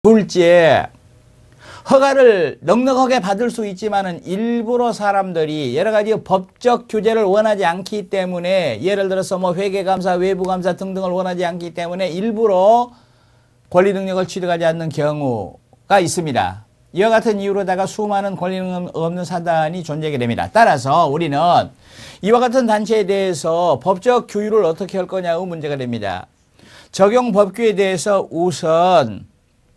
둘째, 허가를 넉넉하게 받을 수 있지만은 일부러 사람들이 여러 가지 법적 규제를 원하지 않기 때문에, 예를 들어서 뭐 회계감사, 외부감사 등등을 원하지 않기 때문에 일부러 권리 능력을 취득하지 않는 경우가 있습니다. 이와 같은 이유로다가 수많은 권리 능력 없는 사단이 존재하게 됩니다. 따라서 우리는 이와 같은 단체에 대해서 법적 규율을 어떻게 할 거냐의 문제가 됩니다. 적용 법규에 대해서 우선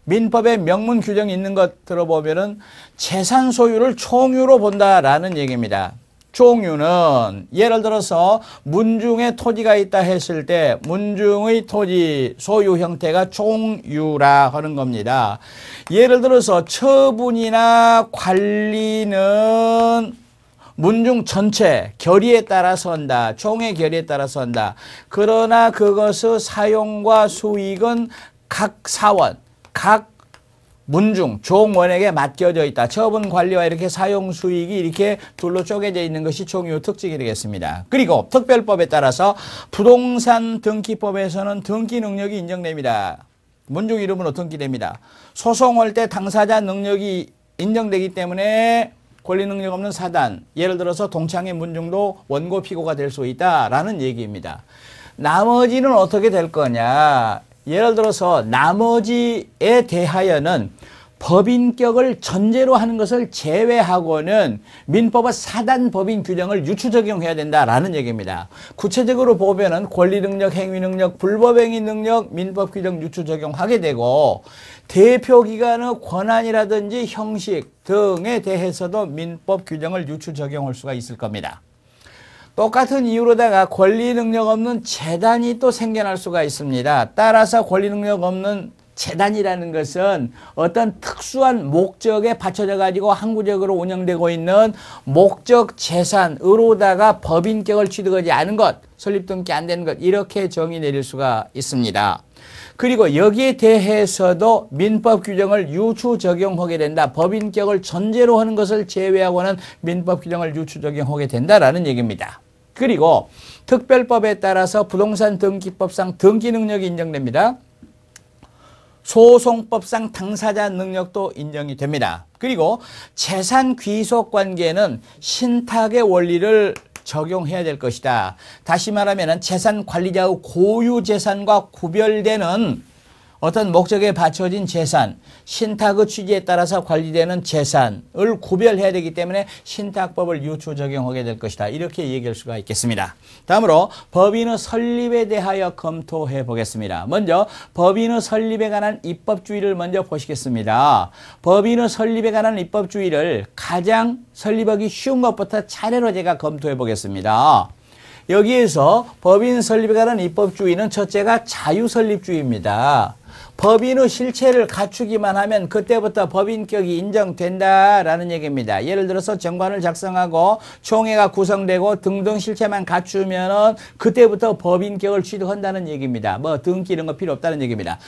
민법에 명문 규정이 있는 것 들어보면은 재산 소유를 총유로 본다라는 얘기입니다. 총유는 예를 들어서 문중에 토지가 있다 했을 때 문중의 토지 소유 형태가 총유라 하는 겁니다. 예를 들어서 처분이나 관리는 문중 전체 결의에 따라서 한다. 총의 결의에 따라서 한다. 그러나 그것의 사용과 수익은 각 사원, 각 문중, 종원에게 맡겨져 있다. 처분 관리와 이렇게 사용 수익이 이렇게 둘로 쪼개져 있는 것이 총유 특징이 되겠습니다. 그리고 특별법에 따라서 부동산 등기법에서는 등기 능력이 인정됩니다. 문중 이름으로 등기됩니다. 소송할 때 당사자 능력이 인정되기 때문에 권리 능력 없는 사단, 예를 들어서 동창회 문중도 원고 피고가 될 수 있다라는 얘기입니다. 나머지는 어떻게 될 거냐? 예를 들어서 나머지에 대하여는 법인격을 전제로 하는 것을 제외하고는 민법의 사단 법인 규정을 유추 적용해야 된다라는 얘기입니다. 구체적으로 보면은 권리능력, 행위능력, 불법행위 능력, 민법 규정 유추 적용하게 되고, 대표기관의 권한이라든지 형식 등에 대해서도 민법 규정을 유추 적용할 수가 있을 겁니다. 똑같은 이유로다가 권리 능력 없는 재단이 또 생겨날 수가 있습니다. 따라서 권리 능력 없는 재단이라는 것은 어떤 특수한 목적에 받쳐져 가지고 항구적으로 운영되고 있는 목적 재산으로다가 법인격을 취득하지 않은 것, 설립 등기 안 되는 것, 이렇게 정의 내릴 수가 있습니다. 그리고 여기에 대해서도 민법 규정을 유추 적용하게 된다. 법인격을 전제로 하는 것을 제외하고는 민법 규정을 유추 적용하게 된다라는 얘기입니다. 그리고 특별법에 따라서 부동산 등기법상 등기 능력이 인정됩니다. 소송법상 당사자 능력도 인정이 됩니다. 그리고 재산 귀속 관계는 신탁의 원리를 적용해야 될 것이다. 다시 말하면 재산 관리자의 고유 재산과 구별되는 어떤 목적에 받쳐진 재산, 신탁의 취지에 따라서 관리되는 재산을 구별해야 되기 때문에 신탁법을 유추 적용하게 될 것이다. 이렇게 얘기할 수가 있겠습니다. 다음으로 법인의 설립에 대하여 검토해 보겠습니다. 먼저 법인의 설립에 관한 입법주의를 먼저 보시겠습니다. 법인의 설립에 관한 입법주의를 가장 설립하기 쉬운 것부터 차례로 제가 검토해 보겠습니다. 여기에서 법인 설립에 관한 입법주의는 첫째가 자유설립주의입니다. 법인의 실체를 갖추기만 하면 그때부터 법인격이 인정된다라는 얘기입니다. 예를 들어서 정관을 작성하고 총회가 구성되고 등등 실체만 갖추면은 그때부터 법인격을 취득한다는 얘기입니다. 뭐 등기 이런 거 필요 없다는 얘기입니다.